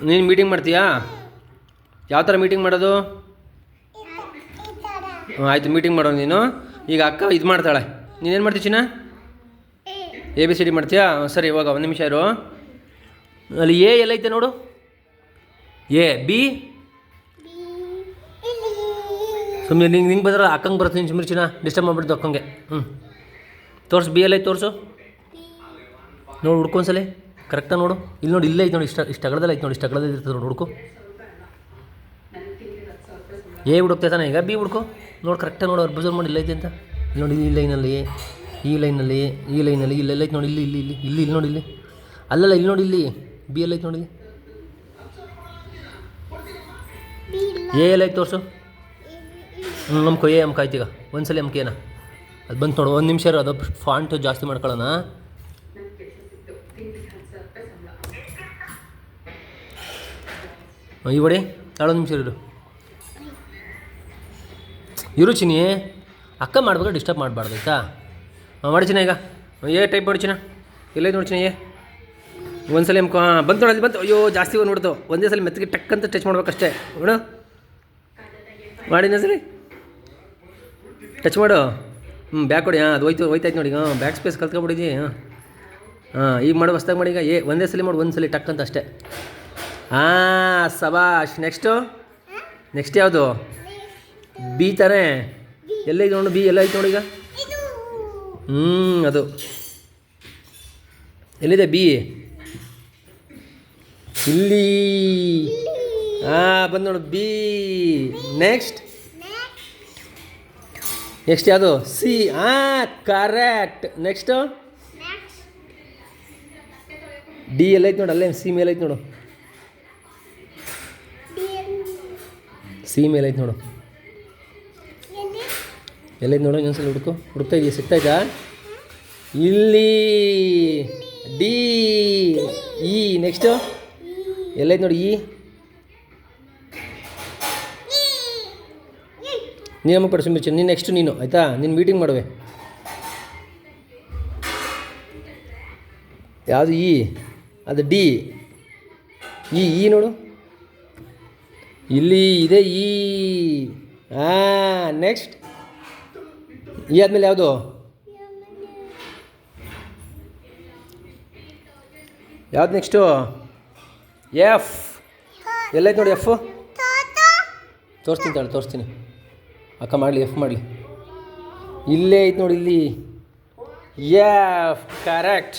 ನೀನು ಮೀಟಿಂಗ್ ಮಾಡ್ತೀಯಾ? ಯಾವ ಥರ ಮೀಟಿಂಗ್ ಮಾಡೋದು? ಆಯಿತು, ಮೀಟಿಂಗ್ ಮಾಡೋ ನೀನು. ಈಗ ಅಕ್ಕ ಇದು ಮಾಡ್ತಾಳೆ, ನೀನೇನು ಮಾಡ್ತೀಯ ಚಿನ್ನ? ABCD ಮಾಡ್ತೀಯಾ? ಸರಿ, ಇವಾಗ ಒಂದು ನಿಮಿಷ ಇರು. ಅಲ್ಲಿ ಎ ಎಲ್ಲೈತೆ ನೋಡು. ಎ ಬಿ ಸುಮ್ಮನೆ ನಿಂಗೆ ಬಂದ್ರೆ ಅಕ್ಕಂಗೆ ಬರ್ತೀನಿ ಸುಮ್ಮನೆ ಚಿನ್ನ, ಡಿಸ್ಟರ್ಬ್ ಮಾಡಿಬಿಡ್ತು ಅಕ್ಕಂಗೆ. ತೋರಿಸು, ಬಿ ಎಲ್ಲೈತೆ ತೋರಿಸು. ನೋಡು, ಹುಡ್ಕೊಂದ್ಸಲಿ ಕರೆಕ್ಟಾಗಿ ನೋಡು. ಇಲ್ಲಿ ನೋಡಿ, ಇಲ್ಲೇ ಐತೆ ನೋಡಿ, ಇಷ್ಟು ಅಗಲದಲ್ಲಿ ಐತೆ ನೋಡಿ, ಇಷ್ಟು ಅಗಲದಲ್ಲಿ ಇರ್ತದೆ ನೋಡಿ, ಹುಡ್ಕು. ಎ ಹುಡುಕ್ತಾ ತಾನೆ, ಈಗ ಬಿ ಹುಡ್ಕು. ನೋಡಿ ಕರೆಕ್ಟಾಗಿ ನೋಡು, ಅಬ್ಸರ್ವ್ ಮಾಡಿ ಇಲ್ಲೈತೆ ಅಂತ. ಇಲ್ಲಿ ನೋಡಿ, ಈ ಲೈನಲ್ಲಿ, ಈ ಲೈನಲ್ಲಿ, ಈ ಲೈನಲ್ಲಿ, ಇಲ್ಲೆಲ್ಲೈತೆ ನೋಡಿ, ಇಲ್ಲಿ ಇಲ್ಲಿ ಇಲ್ಲಿ ಇಲ್ಲಿ ಇಲ್ಲಿ ನೋಡಿ, ಇಲ್ಲಿ ಅಲ್ಲಲ್ಲ, ಇಲ್ಲಿ ನೋಡಿ, ಇಲ್ಲಿ ಬಿ ಎಲ್ಲೈತೆ ನೋಡಿ. ಎ ಎಲ್ಲೈತೆ ತೋರಿಸು. ನಮ್ಗೆ ಎ ಅಮ್ಕ ಆಯ್ತು. ಈಗ ಒಂದ್ಸಲಿ ಅಮ್ಕೇನ ಅದು ಬಂತು ನೋಡು. ಒಂದು ನಿಮಿಷ ಇರೋ, ಅದು ಫಾಂಟು ಜಾಸ್ತಿ ಮಾಡ್ಕೊಳ್ಳೋಣ. ಈ ಹೊಡಿ, ಒಂದು ನಿಮಿಷ ಇರು ಚಿನ್ನಿ. ಅಕ್ಕ ಮಾಡ್ಬೇಕಾದ್ರೆ ಡಿಸ್ಟರ್ಬ್ ಮಾಡಬಾರ್ದು ಆಯಿತಾ? ಮಾಡಿ ಚಿನ್ನ. ಈಗ ಏ ಟೈಪ್ ಮಾಡಿ ಚಿನ್ನ, ಎಲ್ಲೈತೆ ನೋಡಿ ಚಿನ್ನ. ಒಂದ್ಸಲಿ ಬಂತು ನೋಡಿ, ಅಲ್ಲಿ ಬಂತು. ಅಯ್ಯೋ ಜಾಸ್ತಿ ನೋಡ್ತು. ಒಂದೇ ಸಲ ಮೆತ್ತಿಗೆ ಟಕ್ ಅಂತ ಟಚ್ ಮಾಡ್ಬೇಕಷ್ಟೇ. ನೋಡು, ಮಾಡಿ ಇನ್ನೊಂದ್ಸಲಿ ಟಚ್ ಮಾಡು. ಬ್ಯಾಕ್ ಕೊಡಿ. ಅದು ಹೋಯ್ತಾಯ್ತು ನೋಡಿ. ಬ್ಯಾಕ್ ಸ್ಪೇಸ್ ಕಲ್ತ್ಕೊಬಿಡಿದಿ. ಈಗ ಮಾಡು, ಹೊಸ್ದಾಗಿ ಮಾಡಿ. ಈಗ ಒಂದೇ ಸಲ ಮಾಡು, ಒಂದು ಸಲ ಟಕ್ ಅಂತ ಅಷ್ಟೇ. ಸಬಾಷ್. ನೆಕ್ಸ್ಟ್ ಯಾವುದು? ಬಿ ತಾನೇ? ಎಲ್ಲೈತೆ ನೋಡು, ಬಿ ಎಲ್ಲ ಐತೆ ನೋಡಿ. ಈಗ ಅದು ಎಲ್ಲಿದೆ ಬಿ? ಇಲ್ಲಿ. ಬಂದು ನೋಡು ಬಿ. ನೆಕ್ಸ್ಟ್ ಯಾವುದು? ಸಿ. ಕರೆಕ್ಟ್. ನೆಕ್ಸ್ಟು ಡಿ ಎಲ್ಲೈತೆ ನೋಡು, ಅಲ್ಲೇ ಸಿ ಮೇಲೆ ಐತೆ ನೋಡು. ಸಿ ಮೇಲೆ ಐತೆ ನೋಡು, ಎಲ್ಲೈತೆ ನೋಡು. ಇನ್ನೊಂದ್ಸಲ ಹುಡುಕ್ತಾ ಇದೆಯಾ? ಸಿಗ್ತಾಯ್ತಾ? ಇಲ್ಲಿ ಡಿ. ಇ ನೆಕ್ಸ್ಟು ಎಲ್ಲೈತೆ ನೋಡಿ, ಇ. ನೀನಮ್ಮ ಕೊಡು ಸುಮ್ಮನೆ. ನೀನು ನೆಕ್ಸ್ಟು ನೀನು ಆಯಿತಾ? ನೀನು ಮೀಟಿಂಗ್ ಮಾಡುವೆ. ಯಾವುದು? ಇ. ಅದು ಡಿ. ಇ ನೋಡು, ಇಲ್ಲಿ ಇದೆ ಇ. ನೆಕ್ಸ್ಟ್ ಈ ಆದಮೇಲೆ ಯಾವುದು? ಯಾವ್ದು ನೆಕ್ಸ್ಟು? ಎಫ್. ಎಲ್ಲೈತೆ ನೋಡಿ ಎಫ್. ತೋರಿಸ್ತೀನಿ. ಅಕ್ಕ ಮಾಡಲಿ, ಎಫ್ ಮಾಡಲಿ. ಇಲ್ಲೇ ಐತೆ ನೋಡಿ, ಇಲ್ಲಿ. F correct.